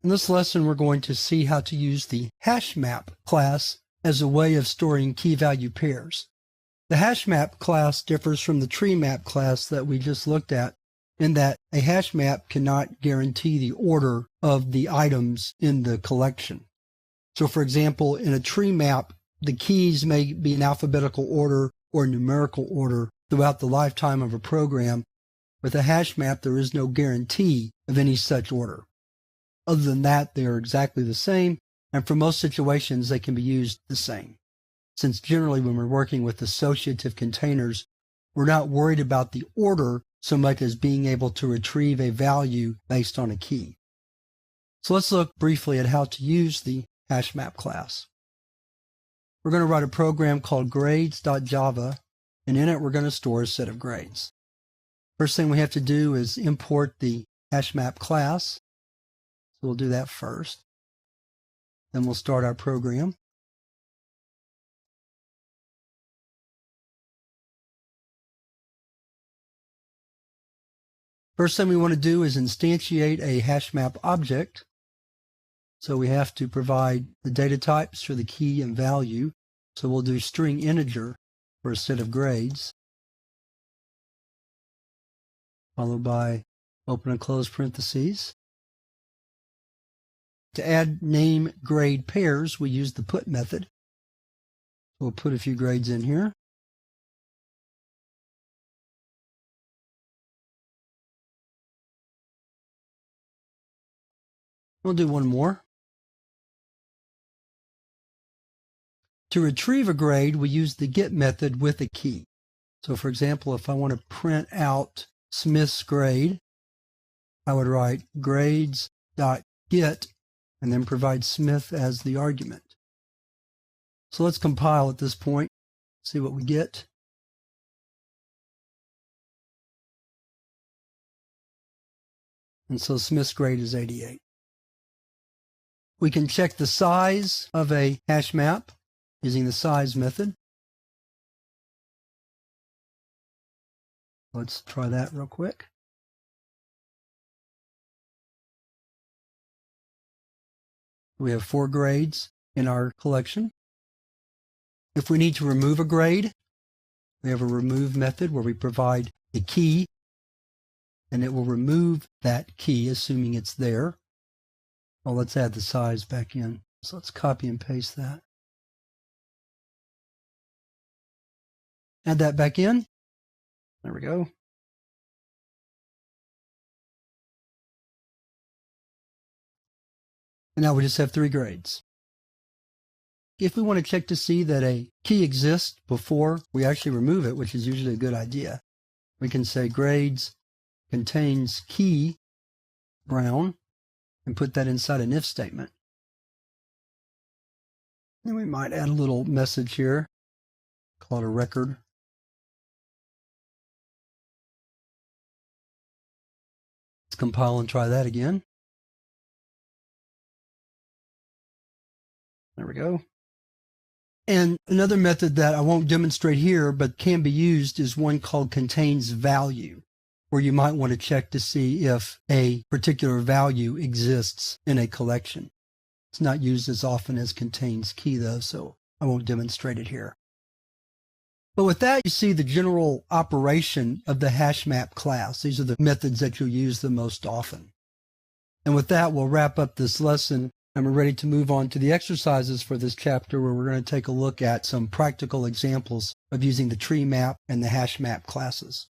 In this lesson, we're going to see how to use the Hashmap class as a way of storing key value pairs. The Hashmap class differs from the tree map class that we just looked at in that a hash map cannot guarantee the order of the items in the collection. So for example, in a tree map, the keys may be in alphabetical order or numerical order throughout the lifetime of a program. With a hash map, there is no guarantee of any such order. Other than that, they are exactly the same, and for most situations, they can be used the same. Since generally when we're working with associative containers, we're not worried about the order so much as being able to retrieve a value based on a key. So let's look briefly at how to use the Hashmap class. We're going to write a program called grades.java, and in it we're going to store a set of grades. First thing we have to do is import the Hashmap class. So we'll do that first. Then we'll start our program. First thing we want to do is instantiate a Hashmap object. So we have to provide the data types for the key and value. So we'll do string integer for a set of grades, followed by open and close parentheses. To add name grade pairs, we use the put method. We'll put a few grades in here. We'll do one more. To retrieve a grade, we use the get method with a key. So for example, if I want to print out Smith's grade, I would write grades.get and then provide Smith as the argument. So let's compile at this point, see what we get. And so Smith's grade is 88. We can check the size of a hash map using the size method. Let's try that real quick. We have 4 grades in our collection. If we need to remove a grade, we have a remove method where we provide a key and it will remove that key assuming it's there. Well, let's add the size back in. So let's copy and paste that. Add that back in. There we go. And now we just have 3 grades. If we want to check to see that a key exists before we actually remove it, which is usually a good idea, we can say grades contains key brown and put that inside an if statement. And we might add a little message here, call it a record. Let's compile and try that again. There we go. And another method that I won't demonstrate here but can be used is one called contains value, where you might want to check to see if a particular value exists in a collection. It's not used as often as contains key though, so I won't demonstrate it here. But with that, you see the general operation of the Hashmap class. These are the methods that you'll use the most often. And with that, we'll wrap up this lesson. And we're ready to move on to the exercises for this chapter where we're going to take a look at some practical examples of using the tree map and the Hashmap classes.